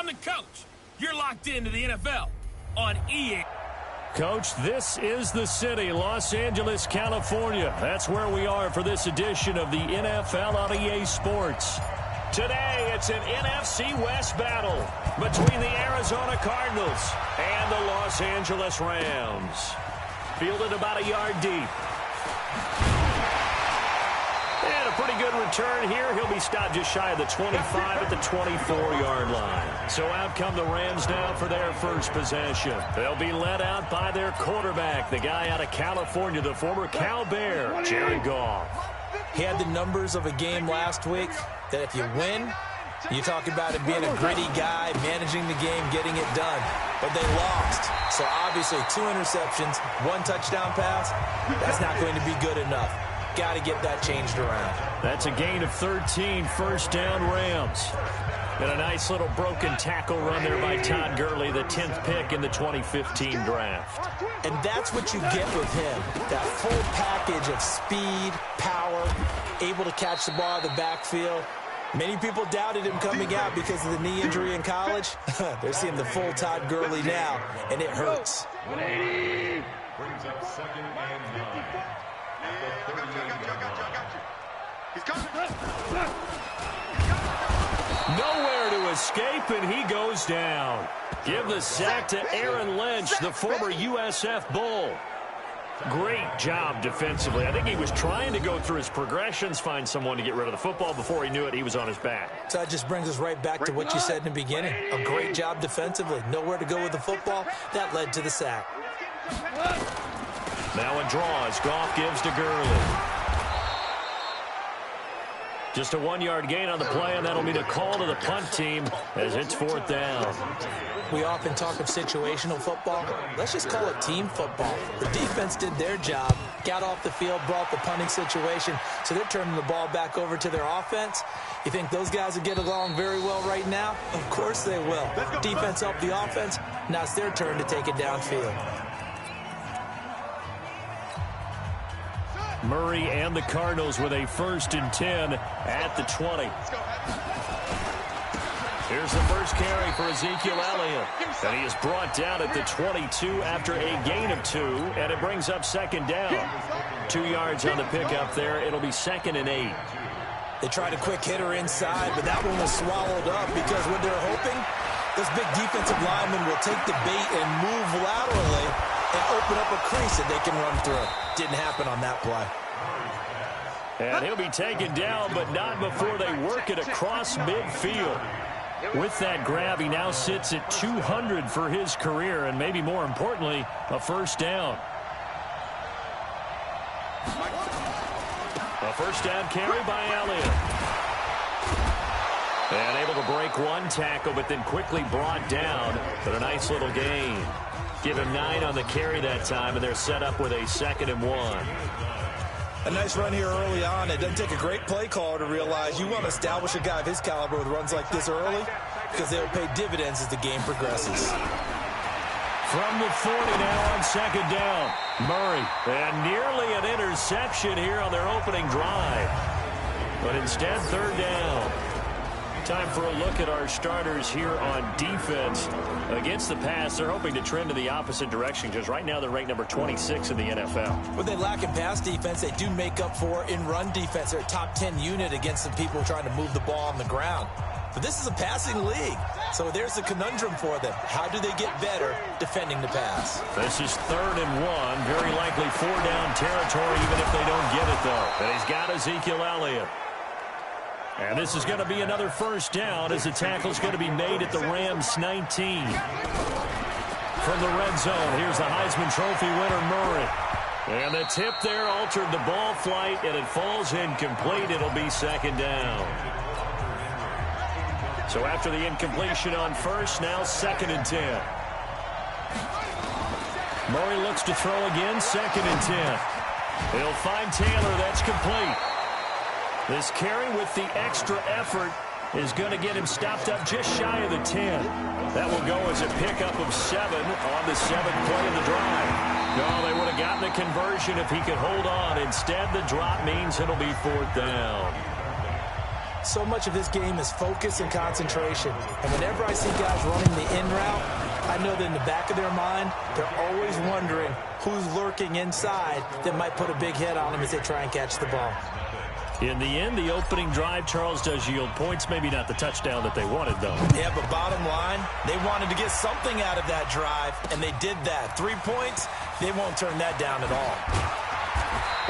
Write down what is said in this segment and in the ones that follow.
I'm the coach. You're locked into the NFL on EA. Coach, this is the city, Los Angeles, California. That's where we are for this edition of the NFL on EA Sports. Today, it's an NFC West battle between the Arizona Cardinals and the Los Angeles Rams. Fielded about a yard deep. And a pretty good return here. He'll be stopped just shy of the 25 at the 24-yard line. So out come the Rams now for their first possession. They'll be led out by their quarterback, the guy out of California, the former Cal Bear, Jared Goff. He had the numbers of a game last week that if you win, you talk about it being a gritty guy, managing the game, getting it done. But they lost. So obviously 2 interceptions, 1 touchdown pass, that's not going to be good enough. Got to get that changed around. That's a gain of 13, first down Rams. And a nice little broken tackle run there by Todd Gurley, the 10th pick in the 2015 draft. And that's what you get with him, that full package of speed, power, able to catch the ball in the backfield. Many people doubted him coming out because of the knee injury in college. They're seeing the full Todd Gurley now, and it hurts. Brings up second and 9. Nowhere to escape, and he goes down. Give the sack to Aaron Lynch, the former USF Bull. Great job defensively. I think he was trying to go through his progressions, find someone to get rid of the football. Before he knew it, he was on his back. So that just brings us right back to what you said in the beginning. A great job defensively. Nowhere to go with the football. That led to the sack. Now a draw as Goff gives to Gurley. Just a 1-yard gain on the play, and that'll be the call to the punt team as it's 4th down. We often talk of situational football. Let's just call it team football. The defense did their job, got off the field, brought the punting situation, so they're turning the ball back over to their offense. You think those guys will get along very well right now? Of course they will. Defense helped the offense. Now it's their turn to take it downfield. Murray and the Cardinals with a 1st and 10 at the 20. Here's the first carry for Ezekiel Elliott. And he is brought down at the 22 after a gain of 2, and it brings up 2nd down. 2 yards on the pickup there. It'll be 2nd and 8. They tried a quick hitter inside, but that one was swallowed up because what they're hoping, this big defensive lineman will take the bait and move laterally and open up a crease that they can run through. Didn't happen on that play. And he'll be taken down, but not before they work it across midfield. With that grab, he now sits at 200 for his career, and maybe more importantly, a 1st down. A 1st down carry by Elliott. And able to break 1 tackle, but then quickly brought down. But a nice little gain. Give him 9 on the carry that time, and they're set up with a 2nd and 1. A nice run here early on. It doesn't take a great play caller to realize you want to establish a guy of his caliber with runs like this early because they'll pay dividends as the game progresses. From the 40 now on 2nd down. Murray. And nearly an interception here on their opening drive. But instead, 3rd down. Time for a look at our starters here on defense. Against the pass, they're hoping to trend in the opposite direction because right now they're ranked number 26 in the NFL. What they lack in pass defense, they do make up for in run defense. They're a top 10 unit against the people trying to move the ball on the ground. But this is a passing league, so there's a conundrum for them. How do they get better defending the pass? This is 3rd and 1. Very likely 4-down territory even if they don't get it, though. And he's got Ezekiel Elliott. And this is going to be another 1st down as the tackle's going to be made at the Rams 19. From the red zone, here's the Heisman Trophy winner, Murray. And the tip there altered the ball flight, and it falls incomplete. It'll be 2nd down. So after the incompletion on 1st, now 2nd and 10. Murray looks to throw again, 2nd and 10. He'll find Taylor. That's complete. This carry with the extra effort is going to get him stopped up just shy of the 10. That will go as a pickup of 7 on the 7th play of the drive. No, they would have gotten the conversion if he could hold on. Instead, the drop means it'll be 4th down. So much of this game is focus and concentration. And whenever I see guys running the in route, I know that in the back of their mind, they're always wondering who's lurking inside that might put a big hit on them as they try and catch the ball. In the end, the opening drive, Charles, does yield points. Maybe not the touchdown that they wanted, though. Yeah, but bottom line, they wanted to get something out of that drive, and they did that. 3 points, they won't turn that down at all.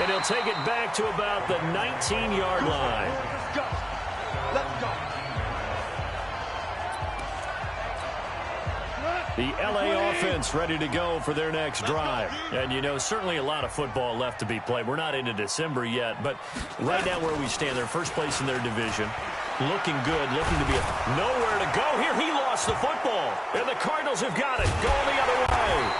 And he'll take it back to about the 19-yard line. Let's go. Let's go. The LA offense ready to go for their next drive. And, you know, certainly a lot of football left to be played. We're not into December yet, but right now where we stand, they're first place in their division. Looking good, looking to be nowhere to go. Here, he lost the football. And the Cardinals have got it. Going the other way.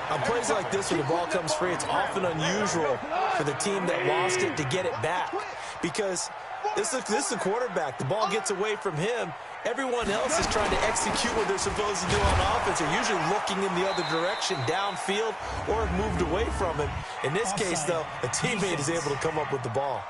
On plays like this where the ball comes free, it's often unusual for the team that lost it to get it back. Because this is the quarterback. The ball gets away from him. Everyone else is trying to execute what they're supposed to do on offense. They're usually looking in the other direction, downfield, or have moved away from him. In this case, though, a teammate is able to come up with the ball.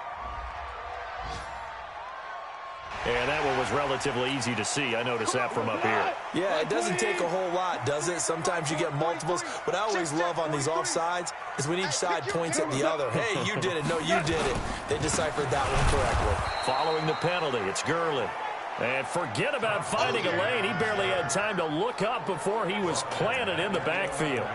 And that one was relatively easy to see. I noticed that from up here. Yeah, it doesn't take a whole lot, does it? Sometimes you get multiples. What I always love on these offsides is when each side points at the other. Hey, you did it. No, you did it. They deciphered that one correctly. Following the penalty, it's Gurley. And forget about finding a lane. He barely had time to look up before he was planted in the backfield.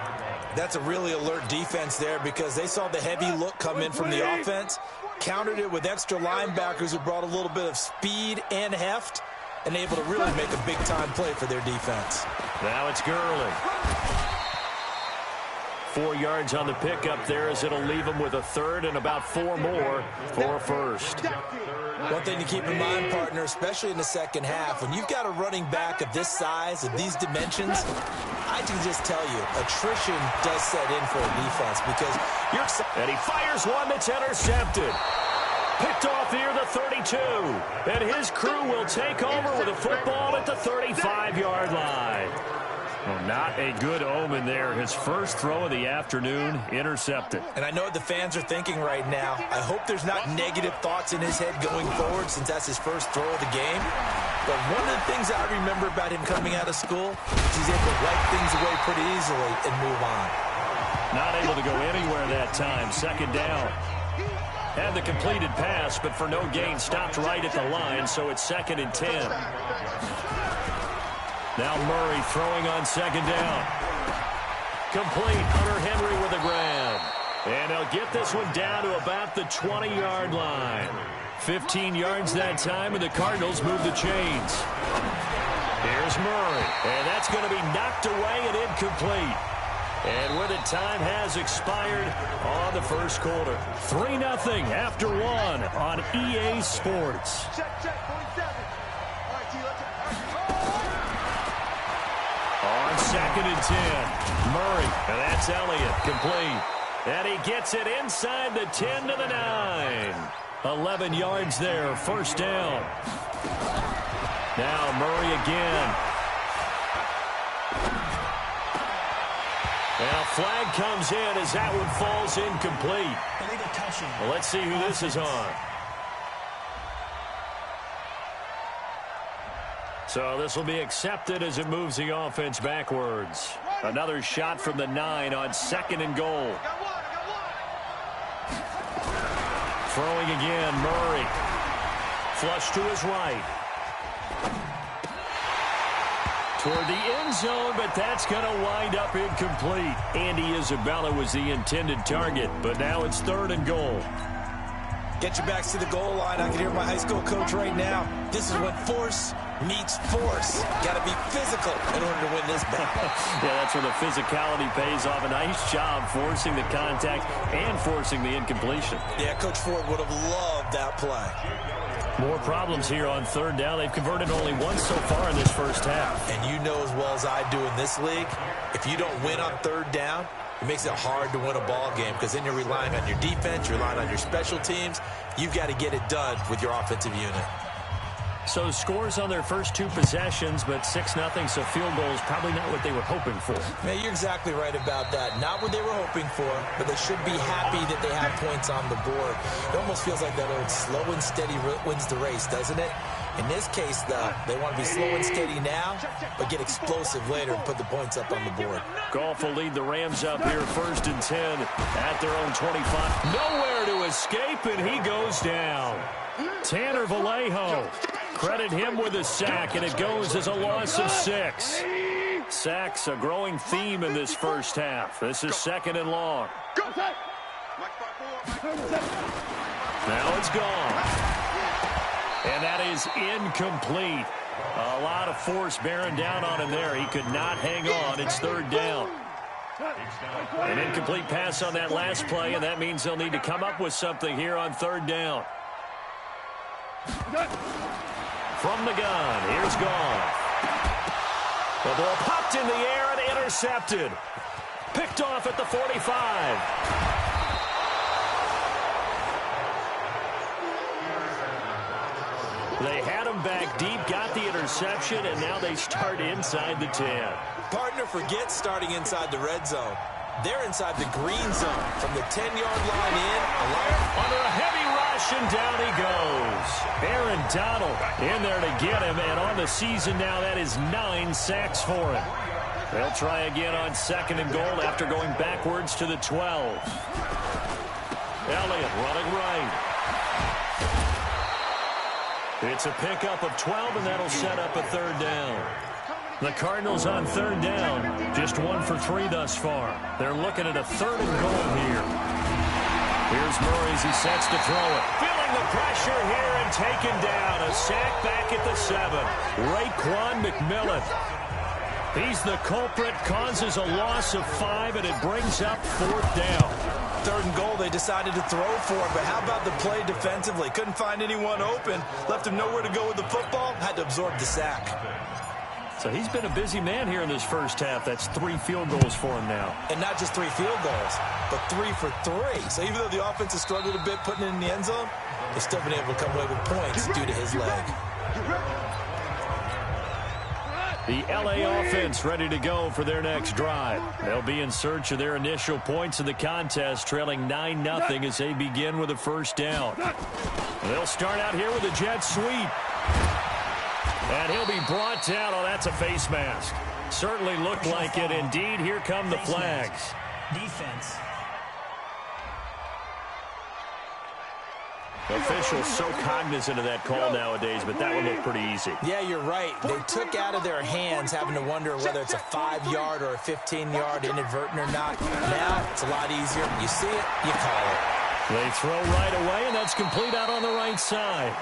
That's a really alert defense there because they saw the heavy look come in from the offense, countered it with extra linebackers who brought a little bit of speed and heft, and able to really make a big-time play for their defense. Now it's Gurley. 4 yards on the pickup there as it'll leave him with a third and about 4 more for a first. One thing to keep in mind, partner, especially in the second half, when you've got a running back of this size, of these dimensions, I can just tell you, attrition does set in for a defense because you're excited. And he fires one that's intercepted. Picked off near the 32. And his crew will take over with a football at the 35-yard line. Well, not a good omen there. His first throw of the afternoon intercepted. And I know what the fans are thinking right now. I hope there's not negative thoughts in his head going forward since that's his first throw of the game. But one of the things I remember about him coming out of school is he's able to wipe things away pretty easily and move on. Not able to go anywhere that time. Second down. Had the completed pass, but for no gain, stopped right at the line, so it's 2nd and 10. Now Murray throwing on second down. Complete. Hunter Henry with a grab. And he'll get this one down to about the 20-yard line. 15 yards that time, and the Cardinals move the chains. Here's Murray. And that's going to be knocked away and incomplete. And when the time has expired on the first quarter. 3-0 after 1 on EA Sports. On 2nd and 10, Murray, and that's Elliott, complete. And he gets it inside the 10 to the 9. 11 yards there, first down. Now Murray again. And a flag comes in as that one falls incomplete. Well, let's see who this is on. So this will be accepted as it moves the offense backwards. Another shot from the 9 on 2nd and goal. Throwing again, Murray. Flush to his right. Toward the end zone, but that's going to wind up incomplete. Andy Isabella was the intended target, but now it's 3rd and goal. Get your backs to the goal line. I can hear my high school coach right now. This is when force meets force. Got to be physical in order to win this battle. Yeah, that's where the physicality pays off. A nice job forcing the contact and forcing the incompletion. Yeah, Coach Ford would have loved that play. More problems here on 3rd down. They've converted only once so far in this first half. And you know as well as I do in this league, if you don't win on 3rd down, it makes it hard to win a ball game because then you're relying on your defense, you're relying on your special teams. You've got to get it done with your offensive unit. So scores on their first 2 possessions, but 6-0, so field goals probably not what they were hoping for. Man, you're exactly right about that. Not what they were hoping for, but they should be happy that they have points on the board. It almost feels like that old slow and steady wins the race, doesn't it? In this case, though, they want to be slow and steady now, but get explosive later and put the points up on the board. Goff will lead the Rams up here 1st and 10 at their own 25. Nowhere to escape, and he goes down. Tanner Vallejo. Credit him with a sack, and it goes as a loss of 6. Sacks a growing theme in this first half. This is 2nd and long. Now it's gone. And that is incomplete. A lot of force bearing down on him there. He could not hang on. It's 3rd down. An incomplete pass on that last play, and that means they'll need to come up with something here on 3rd down. From the gun, here's Goff. The ball popped in the air and intercepted. Picked off at the 45. They had him back deep, got the interception, and now they start inside the 10. Partner forgets starting inside the red zone. They're inside the green zone. From the 10-yard line in, under a heavy rush, and down he goes. Aaron Donald in there to get him, and on the season now, that is 9 sacks for him. They'll try again on 2nd and goal after going backwards to the 12. Elliott running right. It's a pickup of 12, and that'll set up a 3rd down. The Cardinals on 3rd down, just 1 for 3 thus far. They're looking at a 3rd and goal here. Here's Murray as he sets to throw it. Feeling the pressure here and taken down. A sack back at the 7. Raekwon McMillan. He's the culprit, causes a loss of 5, and it brings up 4th down. 3rd and goal, they decided to throw for it, but how about the play defensively? Couldn't find anyone open, left him nowhere to go with the football, had to absorb the sack. So he's been a busy man here in this first half. That's 3 field goals for him now. And not just 3 field goals, but 3 for 3. So even though the offense has struggled a bit putting it in the end zone, they've still been able to come away with points due to his leg. The LA offense ready to go for their next drive. They'll be in search of their initial points in the contest, trailing 9-0 as they begin with a 1st down. They'll start out here with a jet sweep. And he'll be brought down. Oh, that's a face mask. Certainly looked like it. Indeed, here come the flags. Defense. Officials so cognizant of that call nowadays, but that one looked pretty easy. Yeah, you're right. They took out of their hands having to wonder whether it's a 5-yard or a 15-yard inadvertent or not. Now, it's a lot easier. You see it, you call it. They throw right away, and that's complete out on the right side.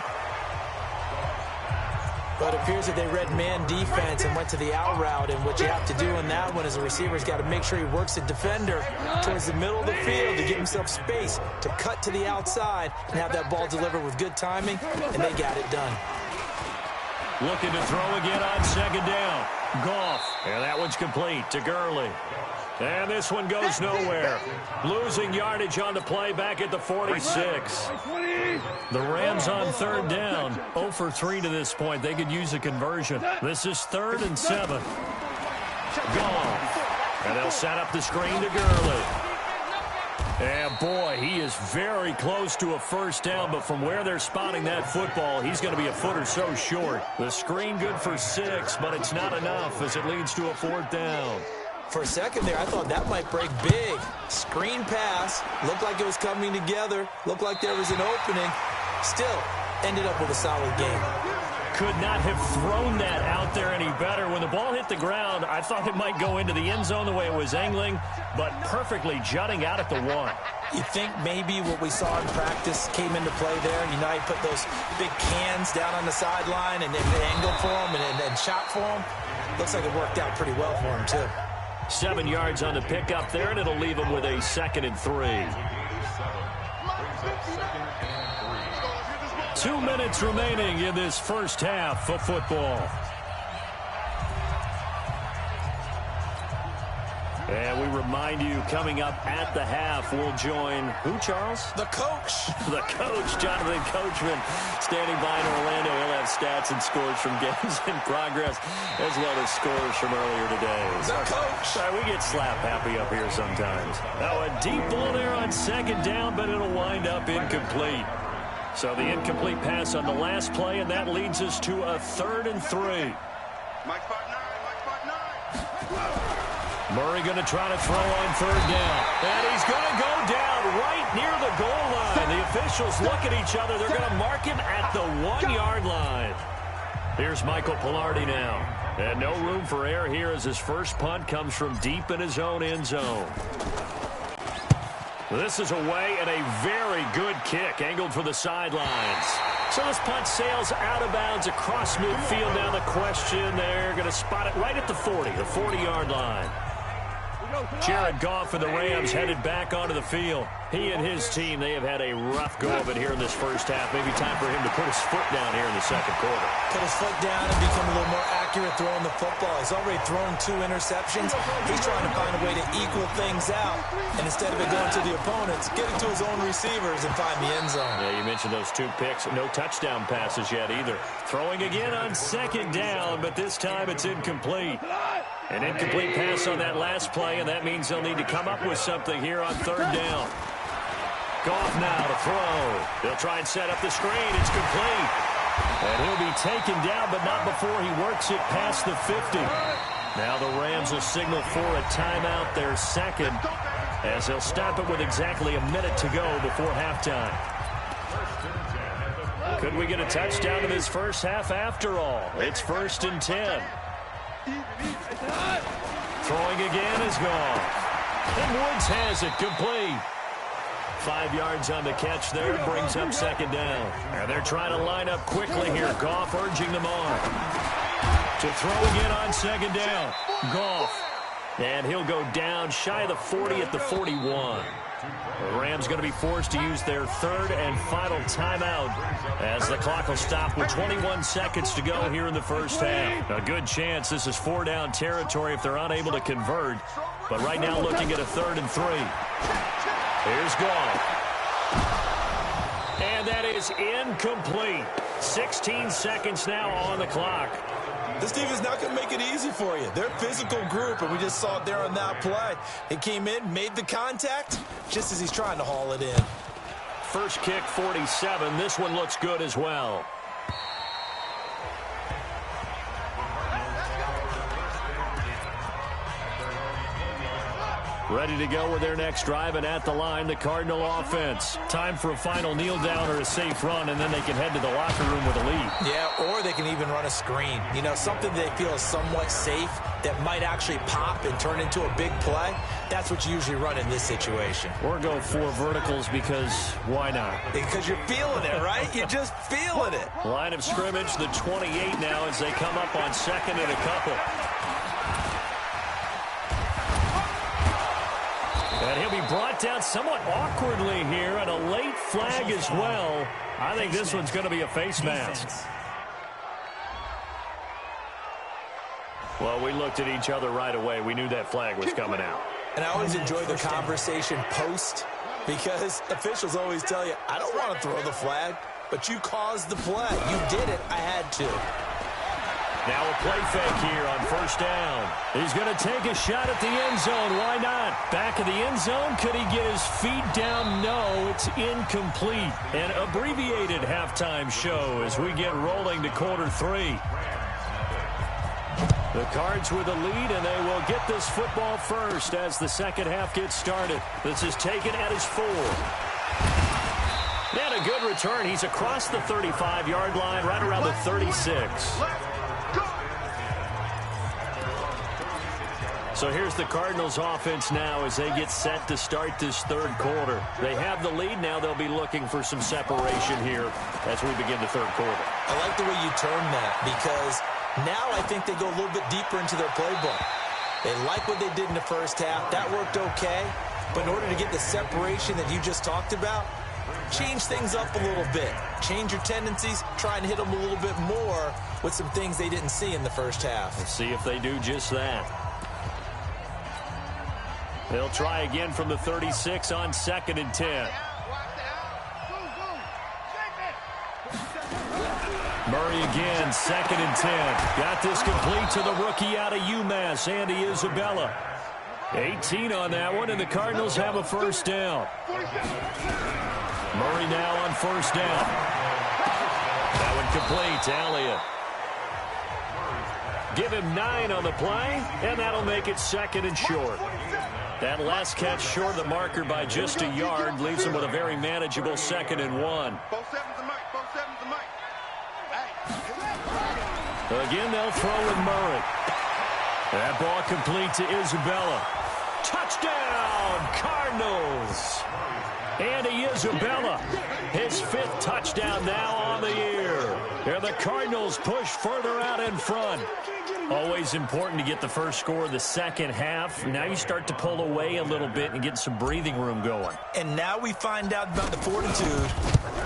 But it appears that they read man defense and went to the out route, and what you have to do in that one is the receiver's got to make sure he works the defender towards the middle of the field to give himself space to cut to the outside and have that ball delivered with good timing, and they got it done. Looking to throw again on 2nd down. Goff, and that one's complete to Gurley. And this one goes nowhere. Losing yardage on the play back at the 46. The Rams on 3rd down. 0 for 3 to this point. They could use a conversion. This is 3rd and 7. Goff. And they'll set up the screen to Gurley. And boy, he is very close to a 1st down, but from where they're spotting that football, he's going to be a foot or so short. The screen good for 6, but it's not enough as it leads to a 4th down. For a second there, I thought that might break big. Screen pass, looked like it was coming together, looked like there was an opening. Still, ended up with a solid game. Could not have thrown that out there any better. When the ball hit the ground, I thought it might go into the end zone the way it was angling, but perfectly jutting out at the 1. You think maybe what we saw in practice came into play there? You know, he put those big cans down on the sideline and then angled for him and shot for him. Looks like it worked out pretty well for him, too. 7 yards on the pickup there, and it'll leave him with a 2nd and 3. 2 minutes remaining in this first half of football. And we remind you, coming up at the half, we'll join who, Charles? The coach. The coach, Jonathan Coachman, standing by in Orlando. He'll have stats and scores from games in progress, as well as scores from earlier today. Sorry, we get slap happy up here sometimes. Now a deep ball there on second down, but it'll wind up incomplete. So the incomplete pass on the last play, and that leads us to a 3rd and 3. Murray going to try to throw on 3rd down. And he's going to go down right near the goal line. The officials look at each other. They're going to mark him at the 1-yard line. Here's Michael Pilardi now. And no room for error here as his first punt comes from deep in his own end zone. This is away, and a very good kick angled for the sidelines. So this punt sails out of bounds across midfield. Now the question, they're going to spot it right at the 40, the 40-yard line. Jared Goff and the Rams headed back onto the field. He and his team, they have had a rough go of it here in this first half. Maybe time for him to put his foot down here in the second quarter. Put his foot down and become a little more accurate throwing the football. He's already thrown 2 interceptions. He's trying to find a way to equal things out. And instead of it going to the opponents, get it to his own receivers and find the end zone. Yeah, you mentioned those 2 picks. No touchdown passes yet either. Throwing again on second down, but this time it's incomplete. An incomplete pass on that last play, and that means they'll need to come up with something here on 3rd down. Goff now to throw. They'll try and set up the screen. It's complete. And he'll be taken down, but not before he works it past the 50. Now the Rams will signal for a timeout, their second, as they'll stop it with exactly a minute to go before halftime. Could we get a touchdown in this first half after all? It's 1st and 10. Throwing again is gone. And Woods has it complete. 5 yards on the catch there, brings up second down. And they're trying to line up quickly here. Goff urging them on. To throw again on second down. Goff. And he'll go down shy of the 40 at the 41. The Rams going to be forced to use their 3rd and final timeout as the clock will stop with 21 seconds to go here in the first half. A good chance this is 4-down territory if they're unable to convert. But right now looking at a 3rd and 3. Here's Goff. And that is incomplete. 16 seconds now on the clock. This team is not going to make it easy for you. They're a physical group, and we just saw it there on that play. He came in, made the contact, just as he's trying to haul it in. First kick, 47. This one looks good as well. Ready to go with their next drive, and at the line, the Cardinal offense. Time for a final kneel down or a safe run, and then they can head to the locker room with a lead. Yeah, or they can even run a screen. You know, something they feel is somewhat safe that might actually pop and turn into a big play. That's what you usually run in this situation. Or go 4 verticals because why not? Because you're feeling it, right? You're just feeling it. Line of scrimmage, the 28 now as they come up on 2nd and a couple. And he'll be brought down somewhat awkwardly here, and a late flag as well. I think this one's going to be a face mask. Well, we looked at each other right away. We knew that flag was coming out. And I always enjoy the conversation post, because officials always tell you, I don't want to throw the flag, but you caused the play. You did it. I had to. Now a play fake here on 1st down. He's going to take a shot at the end zone. Why not? Back of the end zone. Could he get his feet down? No, it's incomplete. An abbreviated halftime show as we get rolling to quarter 3. The Cards with the lead, and they will get this football first as the second half gets started. This is taken at his 4. And a good return. He's across the 35-yard line, right around the 36. So here's the Cardinals offense now as they get set to start this 3rd quarter. They have the lead now. They'll be looking for some separation here as we begin the 3rd quarter. I like the way you term that, because now I think they go a little bit deeper into their playbook. They like what they did in the first half. That worked okay. But in order to get the separation that you just talked about, change things up a little bit. Change your tendencies. Try and hit them a little bit more with some things they didn't see in the first half. Let's see if they do just that. They'll try again from the 36 on 2nd and 10. Murray again, 2nd and 10. Got this complete to the rookie out of UMass, Andy Isabella. 18 on that one, and the Cardinals have a first down. Murray now on first down. That one complete to Elliott. Give him 9 on the play, and that'll make it 2nd and short. That last catch short of the marker by just a yard leaves him with a very manageable 2nd and 1. Again, they'll throw with Murray. That ball complete to Isabella. Touchdown, Cardinals! Andy Isabella, his 5th touchdown now on the year. And the Cardinals push further out in front. Always important to get the first score of the second half. Now you start to pull away a little bit and get some breathing room going. And now we find out about the fortitude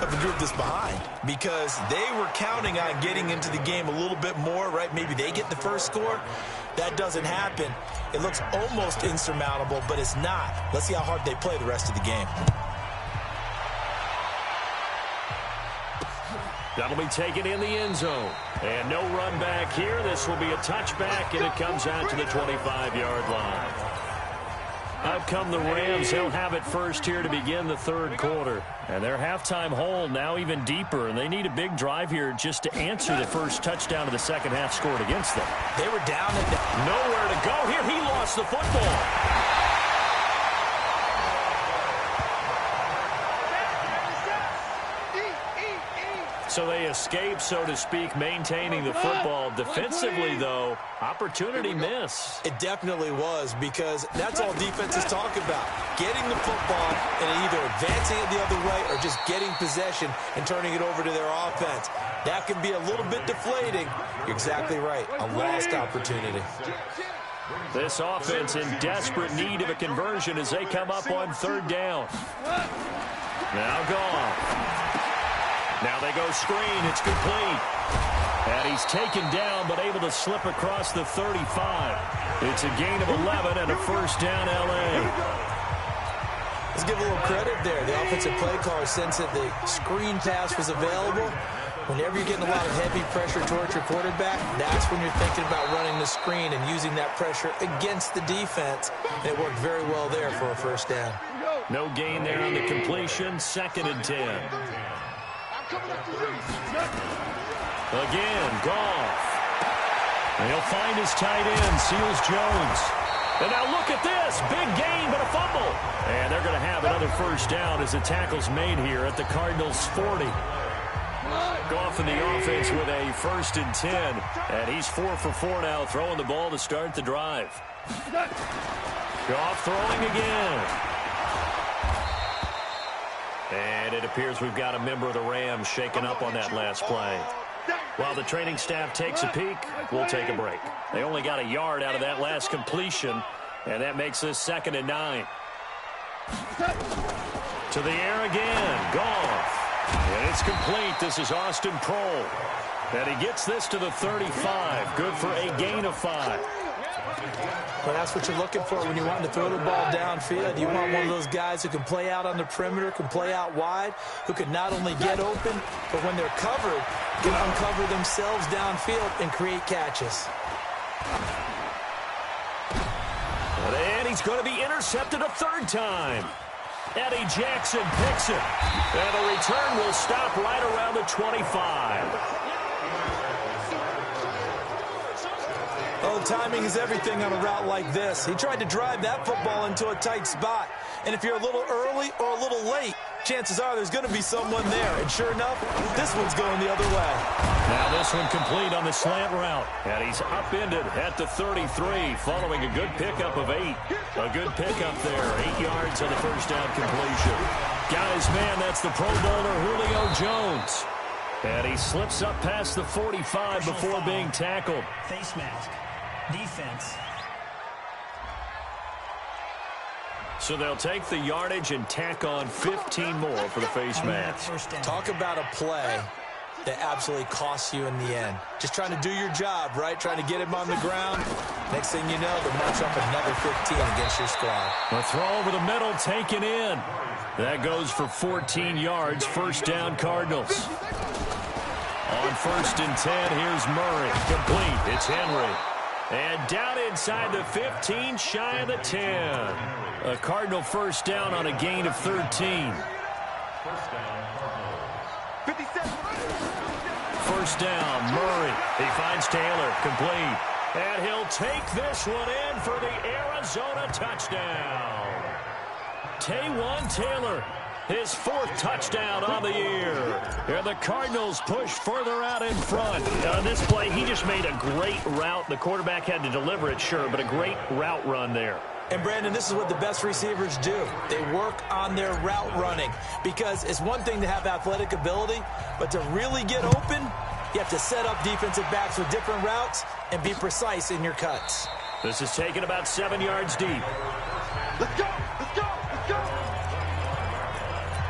of the group that's behind, because they were counting on getting into the game a little bit more, right? Maybe they get the first score. That doesn't happen. It looks almost insurmountable, but it's not. Let's see how hard they play the rest of the game. That'll be taken in the end zone. And no run back here. This will be a touchback, and it comes out to the 25-yard line. Out come the Rams. They'll have it first here to begin the third quarter. And their halftime hole now even deeper, and they need a big drive here just to answer the first touchdown of the second half scored against them. They were down and down. Nowhere to go here. He lost the football. So they escape, so to speak, maintaining the football. Defensively, though, opportunity miss. It definitely was, because that's all defenses talk about. Getting the football and either advancing it the other way or just getting possession and turning it over to their offense. That can be a little bit deflating. You're exactly right. A lost opportunity. This offense in desperate need of a conversion as they come up on third down. Now gone. Now they go screen. It's complete. And he's taken down but able to slip across the 35. It's a gain of 11 and a first down L.A. Let's give a little credit there. The offensive play caller sensed that the screen pass was available. Whenever you're getting a lot of heavy pressure towards your quarterback, that's when you're thinking about running the screen and using that pressure against the defense. And it worked very well there for a first down. No gain there on the completion. 2nd and 10. Again, Goff. And he'll find his tight end, Seals Jones. And now look at this. Big gain, but a fumble. And they're going to have another first down as the tackle's made here at the Cardinals' 40. Goff in the offense with a 1st and 10. And he's 4 for 4 now, throwing the ball to start the drive. Goff throwing again. And it appears we've got a member of the Rams shaken up on that last play. While the training staff takes a peek, we'll take a break. They only got a yard out of that last completion, and that makes this 2nd and 9. To the air again, Goff. And it's complete. This is Austin Prohl. And he gets this to the 35. Good for a gain of 5. Well, that's what you're looking for when you're wanting to throw the ball downfield. You want one of those guys who can play out on the perimeter, can play out wide, who can not only get open, but when they're covered, can uncover themselves downfield and create catches. And he's going to be intercepted a 3rd time. Eddie Jackson picks it. And the return will stop right around the 25. Oh, timing is everything on a route like this. He tried to drive that football into a tight spot. And if you're a little early or a little late, chances are there's going to be someone there. And sure enough, this one's going the other way. Now this one complete on the slant route. And he's upended at the 33 following a good pickup of 8. A good pickup there. 8 yards on the first down completion. Got his man. That's the Pro Bowler Julio Jones. And he slips up past the 45 before being tackled. Face mask. Defense. So they'll take the yardage and tack on 15 more for the face mask. Talk about a play that absolutely costs you in the end. Just trying to do your job, right? Trying to get him on the ground. Next thing you know, they'll march up another 15 against your squad. A throw over the middle, taken in. That goes for 14 yards. First down, Cardinals. On on 1st and 10. Here's Murray. Complete. It's Henry. And down inside the 15, shy of the 10. A Cardinal first down on a gain of 13. First down, Cardinals. 57. First down, Murray. He finds Taylor. Complete. And he'll take this one in for the Arizona touchdown. Taywan Taylor, his 4th touchdown on the year. And the Cardinals push further out in front. On this play, he just made a great route. The quarterback had to deliver it, sure, but a great route run there. And, Brandon, this is what the best receivers do. They work on their route running because it's one thing to have athletic ability, but to really get open, you have to set up defensive backs with different routes and be precise in your cuts. This is taken about 7 yards deep. Let's go. Let's go. Let's go.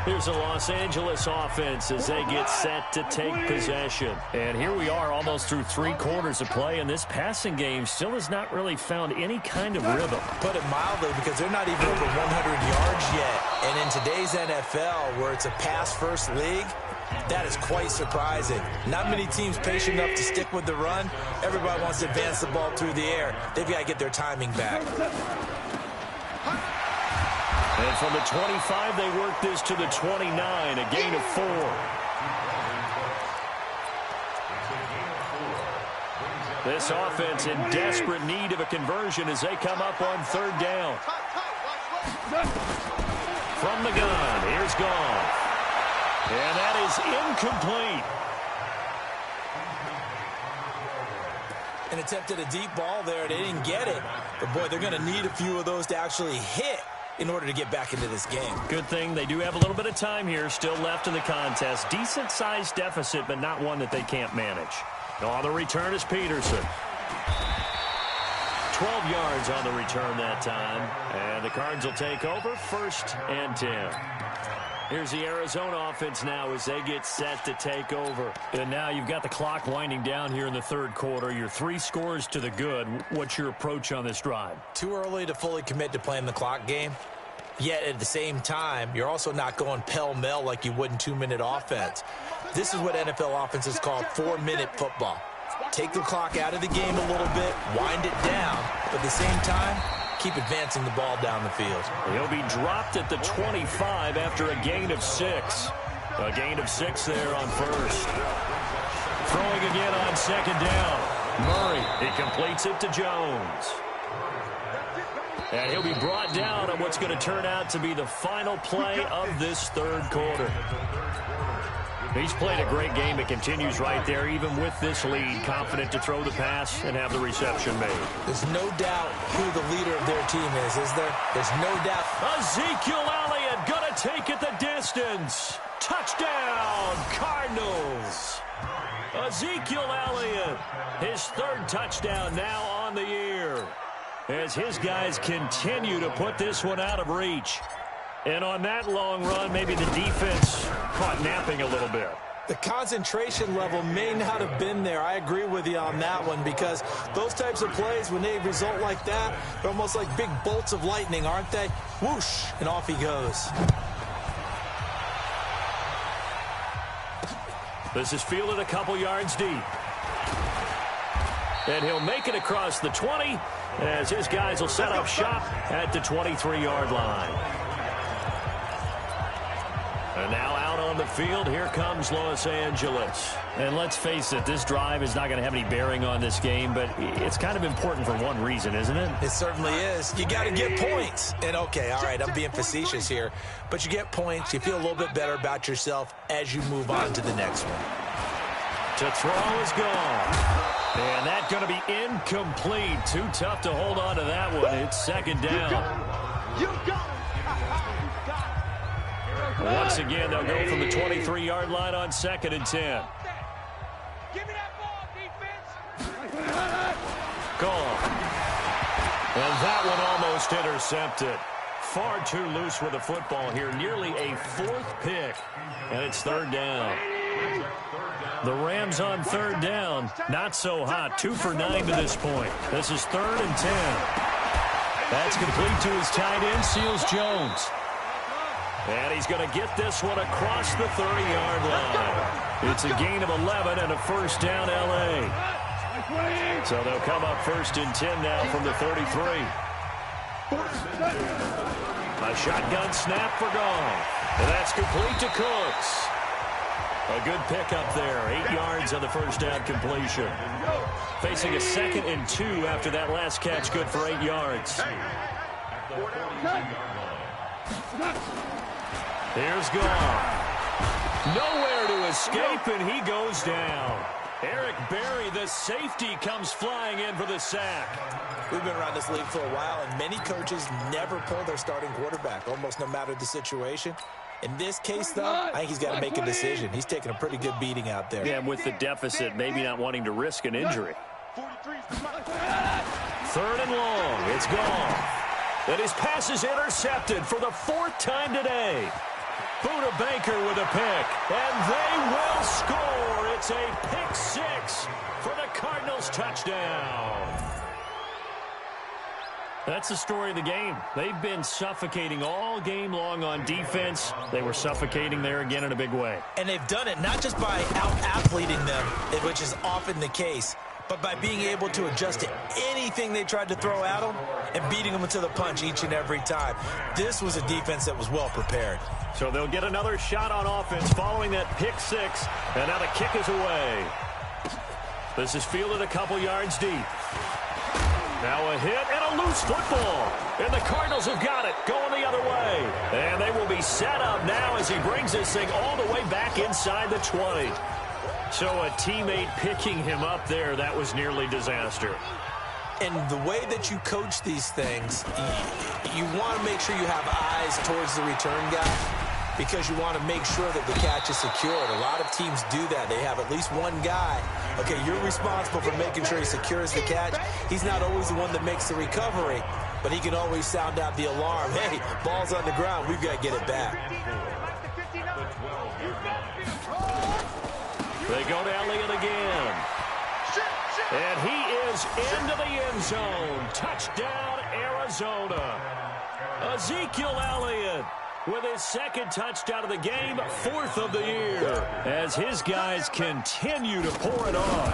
Here's a Los Angeles offense as they get set to take possession. And here we are almost through 3 quarters of play, and this passing game still has not really found any kind of rhythm. Put it mildly, because they're not even over 100 yards yet. And in today's NFL, where it's a pass-first league, that is quite surprising. Not many teams patient enough to stick with the run. Everybody wants to advance the ball through the air. They've got to get their timing back. And from the 25, they work this to the 29, a gain of 4. This offense in desperate need of a conversion as they come up on 3rd down. From the gun, here's Goff. And that is incomplete. And attempted a deep ball there. They didn't get it. But, boy, they're going to need a few of those to actually hit in order to get back into this game. Good thing they do have a little bit of time here still left in the contest. Decent-sized deficit, but not one that they can't manage. On the return is Peterson. 12 yards on the return that time. And the Cards will take over 1st and 10. Here's the Arizona offense now as they get set to take over. And now you've got the clock winding down here in the 3rd quarter. You're 3 scores to the good. What's your approach on this drive? Too early to fully commit to playing the clock game. Yet at the same time, you're also not going pell-mell like you would in 2-minute offense. This is what NFL offenses call 4-minute football. Take the clock out of the game a little bit, wind it down, but at the same time, keep advancing the ball down the field. He'll be dropped at the 25 after a gain of 6. A gain of 6 there on 1st. Throwing again on 2nd down. Murray, he completes it to Jones. And he'll be brought down on what's going to turn out to be the final play of this 3rd quarter. He's played a great game. It continues right there, even with this lead, confident to throw the pass and have the reception made. There's no doubt who the leader of their team is there? There's no doubt. Ezekiel Elliott going to take it the distance. Touchdown, Cardinals. Ezekiel Elliott, his 3rd touchdown now on the year, as his guys continue to put this one out of reach. And on that long run, maybe the defense caught napping a little bit. The concentration level may not have been there. I agree with you on that one, because those types of plays, when they result like that, they're almost like big bolts of lightning, aren't they? Whoosh, and off he goes. This is fielded a couple yards deep. And he'll make it across the 20 as his guys will set up shop at the 23-yard line. And now out on the field, here comes Los Angeles. And let's face it, this drive is not going to have any bearing on this game, but it's kind of important for one reason, isn't it? It certainly is. You got to get points. And, okay, all right, I'm being facetious here, but you get points. You feel a little bit better about yourself as you move on to the next one. To throw is gone. And that's going to be incomplete. Too tough to hold on to that one. It's 2nd down. You got it. Once again, they'll go from the 23-yard line on 2nd and 10. Give me that ball, defense. Gone. And that one almost intercepted. Far too loose with the football here. Nearly a 4th pick. And it's 3rd down. The Rams on 3rd down. Not so hot. 2 for 9 to this point. This is 3rd and 10. That's complete to his tight end, Seals Jones. And he's going to get this one across the 30-yard line. It's a gain of 11 and a first down, L.A. So they'll come up first and 10 now from the 33. A shotgun snap for Gone. And that's complete to Cooks. A good pickup there. 8 yards on the first down completion. Facing a 2nd and 2 after that last catch, good for 8 yards. Here's Gone. Nowhere to escape, and he goes down. Eric Berry, the safety, comes flying in for the sack. We've been around this league for a while, and many coaches never pull their starting quarterback, almost no matter the situation. In this case, though, I think he's got to make a decision. He's taking a pretty good beating out there. Yeah, with the deficit, maybe not wanting to risk an injury. 3rd and long. It's Gone. And his pass is intercepted for the 4th time today. Buda Baker with a pick, and they will score. It's a pick 6 for the Cardinals touchdown. That's the story of the game. They've been suffocating all game long on defense. They were suffocating there again in a big way. And they've done it not just by out-athleting them, which is often the case, but by being able to adjust to anything they tried to throw at them and beating them to the punch each and every time. This was a defense that was well prepared. So they'll get another shot on offense following that pick 6, and now the kick is away. This is fielded a couple yards deep. Now a hit and a loose football. And the Cardinals have got it, going the other way. And they will be set up now as he brings this thing all the way back inside the 20. So a teammate picking him up there, that was nearly disaster. And the way that you coach these things, you want to make sure you have eyes towards the return guy because you want to make sure that the catch is secured. A lot of teams do that. They have at least one guy. Okay, you're responsible for making sure he secures the catch. He's not always the one that makes the recovery, but he can always sound out the alarm. Hey, ball's on the ground. We've got to get it back. They go to Elliott again. And he is into the end zone. Touchdown, Arizona. Ezekiel Elliott with his 2nd touchdown of the game, 4th of the year, as his guys continue to pour it on.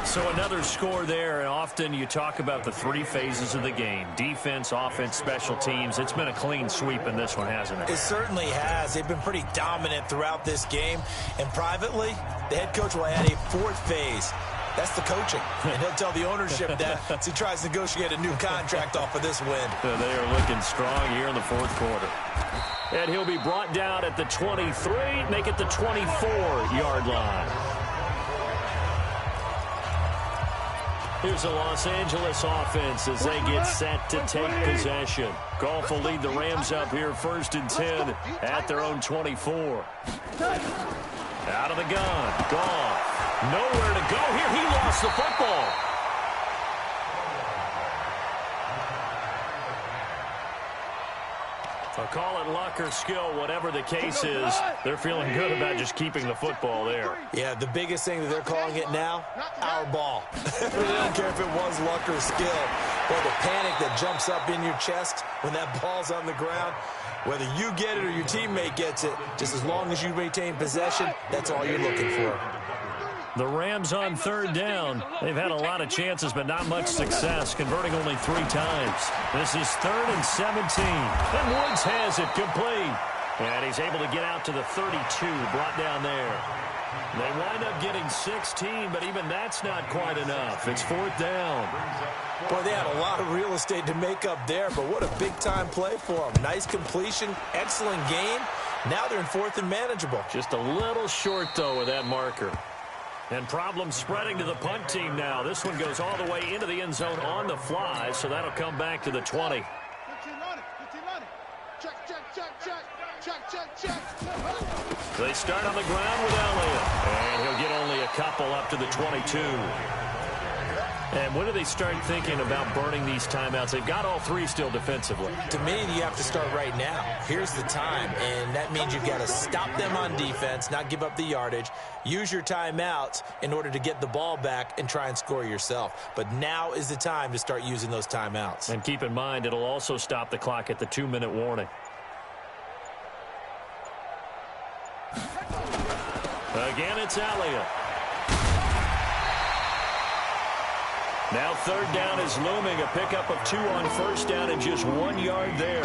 So another score there, and often you talk about the 3 phases of the game: defense, offense, special teams. It's been a clean sweep in this one, hasn't it? It certainly has. They've been pretty dominant throughout this game, and privately, the head coach will add a 4th phase. That's the coaching, and he'll tell the ownership that as he tries to negotiate a new contract off of this win. They are looking strong here in the 4th quarter. And he'll be brought down at the 23, make it the 24-yard line. Here's the Los Angeles offense as they get set to take possession. Goff will lead the Rams up here 1st and 10 at their own 24. Out of the gun, Goff. Nowhere to go here. He lost the football. I'll call it luck or skill, whatever the case is. They're feeling good about just keeping the football there. Yeah, the biggest thing that they're calling it now, our ball. They don't care if it was luck or skill. Well, the panic that jumps up in your chest when that ball's on the ground, whether you get it or your teammate gets it, just as long as you maintain possession, that's all you're looking for. The Rams on 3rd down. They've had a lot of chances, but not much success, converting only 3 times. This is 3rd and 17. And Woods has it complete. And he's able to get out to the 32, brought down there. They wind up getting 16, but even that's not quite enough. It's 4th down. Boy, they had a lot of real estate to make up there, but what a big-time play for them. Nice completion, excellent game. Now they're in 4th and manageable. Just a little short, though, with that marker. And problems spreading to the punt team now. This one goes all the way into the end zone on the fly, so that'll come back to the 20. They start on the ground with Elliott. And he'll get only a couple up to the 22. And when do they start thinking about burning these timeouts? They've got all 3 still defensively. To me, you have to start right now. Here's the time, and that means you've got to stop them on defense, not give up the yardage. Use your timeouts in order to get the ball back and try and score yourself. But now is the time to start using those timeouts. And keep in mind, it'll also stop the clock at the 2-minute warning. Again, it's Elliott. Now third down is looming. A pickup of 2 on first down and just 1 yard there.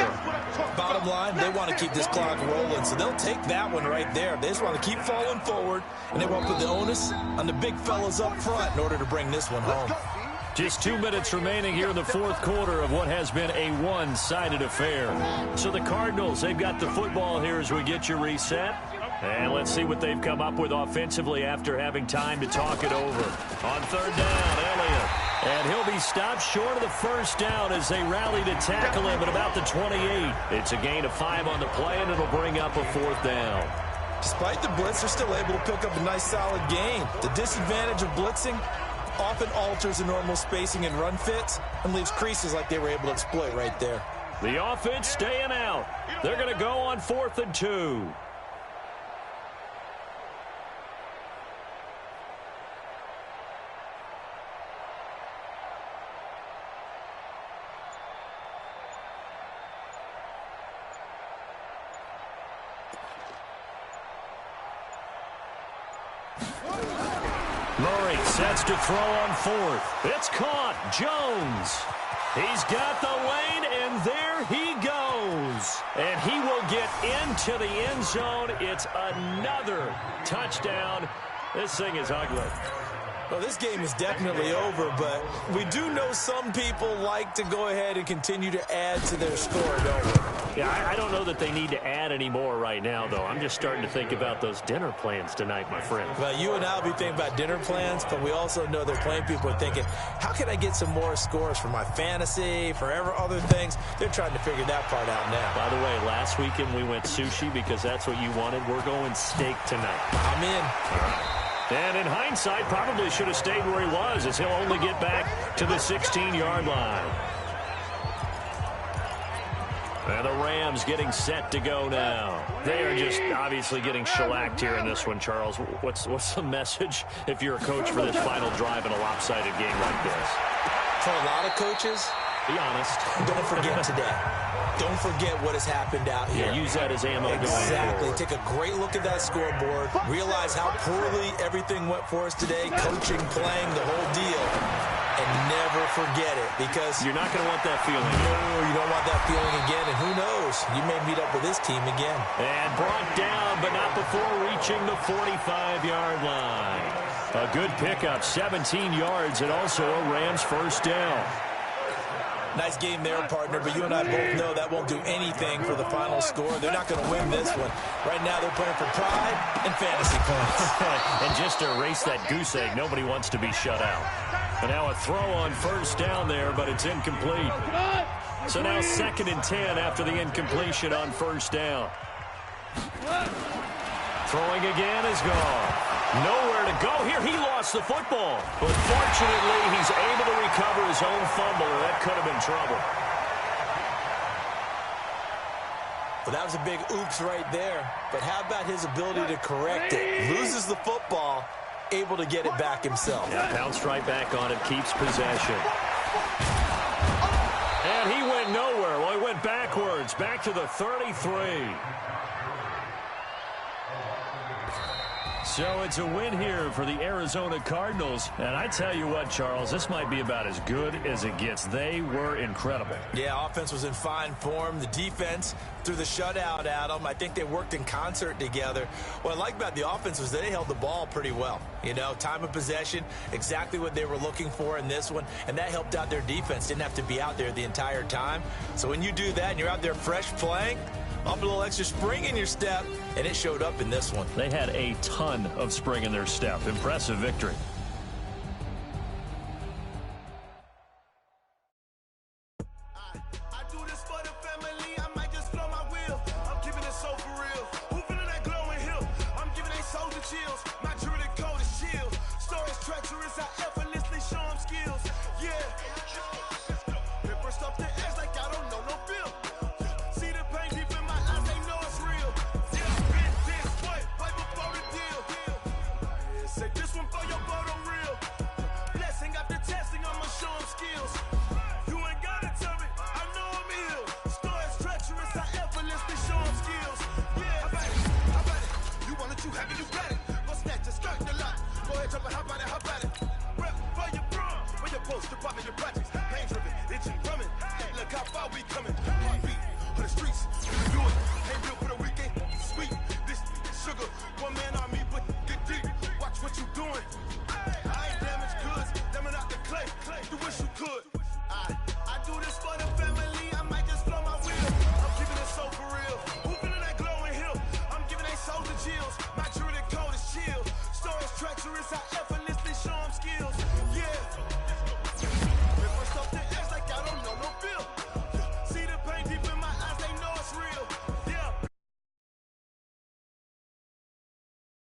Bottom line, they want to keep this clock rolling, so they'll take that one right there. They just want to keep falling forward, and they want to put the onus on the big fellas up front in order to bring this one home. Just 2 minutes remaining here in the fourth quarter of what has been a one-sided affair. So the Cardinals, they've got the football here as we get you reset. And let's see what they've come up with offensively after having time to talk it over. On third down, Elliott. And he'll be stopped short of the first down as they rally to tackle him at about the 28. It's a gain of 5 on the play, and it'll bring up a fourth down. Despite the blitz, they're still able to pick up a nice, solid gain. The disadvantage of blitzing often alters the normal spacing and run fits and leaves creases like they were able to exploit right there. The offense staying out. They're going to go on 4th and 2. Murray sets to throw on 4th. It's caught. Jones. He's got the lane, and there he goes. And he will get into the end zone. It's another touchdown. This thing is ugly. Well, this game is definitely over, but we do know some people like to go ahead and continue to add to their score, don't we? Yeah, I don't know that they need to add any more right now, though. I'm just starting to think about those dinner plans tonight, my friend. Well, you and I will be thinking about dinner plans, but we also know they're playing people are thinking, how can I get some more scores for my fantasy, for other things? They're trying to figure that part out now. By the way, last weekend we went sushi because that's what you wanted. We're going steak tonight. I'm in. All right. And in hindsight, probably should have stayed where he was, as he'll only get back to the 16-yard line. And the Rams getting set to go now. They are just obviously getting shellacked here in this one, Charles. What's the message if you're a coach for this final drive in a lopsided game like this? For a lot of coaches, be honest. Don't forget today. Don't forget what has happened out here. Yeah, use that as ammo. Exactly. Take a great look at that scoreboard. Realize how poorly everything went for us today. Coaching, playing, the whole deal. And never forget it, because you're not going to want that feeling. No, you don't want that feeling again. And who knows? You may meet up with this team again. And brought down, but not before reaching the 45-yard line. A good pickup, 17 yards, and also a Rams first down. Nice game there, partner, but you and I both know that won't do anything for the final score. They're not going to win this one. Right now, they're playing for pride and fantasy points. And just to erase that goose egg, nobody wants to be shut out. And now a throw on first down there, but it's incomplete. So now 2nd and 10 after the incompletion on first down. Throwing again is gone. Nowhere to go here. He lost the football. But fortunately, he's able to recover his own fumble, or that could have been trouble. Well, that was a big oops right there. But how about his ability to correct it? Loses the football, able to get it back himself. Yeah, bounced right back on it, keeps possession. And he went nowhere. Well, he went backwards, back to the 33. So it's a win here for the Arizona Cardinals. And I tell you what, Charles, this might be about as good as it gets. They were incredible. Yeah, offense was in fine form. The defense threw the shutout at them. I think they worked in concert together. What I like about the offense was they held the ball pretty well. You know, time of possession, exactly what they were looking for in this one. And that helped out their defense. Didn't have to be out there the entire time. So when you do that and you're out there fresh playing, up a little extra spring in your step, and it showed up in this one. They had a ton of spring in their step. Impressive victory. I do this for the family, I might just blow my wheel. I'm keeping it so for real. Who feeling that glowing hill? I'm giving they soldier chills. My jewelry code is chill. Stories treacherous, I effortlessly show them skills. Yeah. Paper stuff the edge like I don't know no feel. See the pain deep in my eyes, they know it's real. Yeah, been this way, right before the deal. Say this one for your photo. Switch up and hop at it. Rep for your bro, for your post, department, your projects. Pain driven, itching, drumming. Look how far we coming. Heartbeat for the streets, we can do it. Ain't built for the weekend, sweet. This sugar, one man on me, but get deep. Watch what you doing. I ain't damaged goods, damn out the clay. You wish you could. I do this for the family, I might just blow my wheel. I'm keeping it so for real. Who feeling that glowing hill? I'm giving they soldier chills. My jewelry code is chill. Stories treacherous, I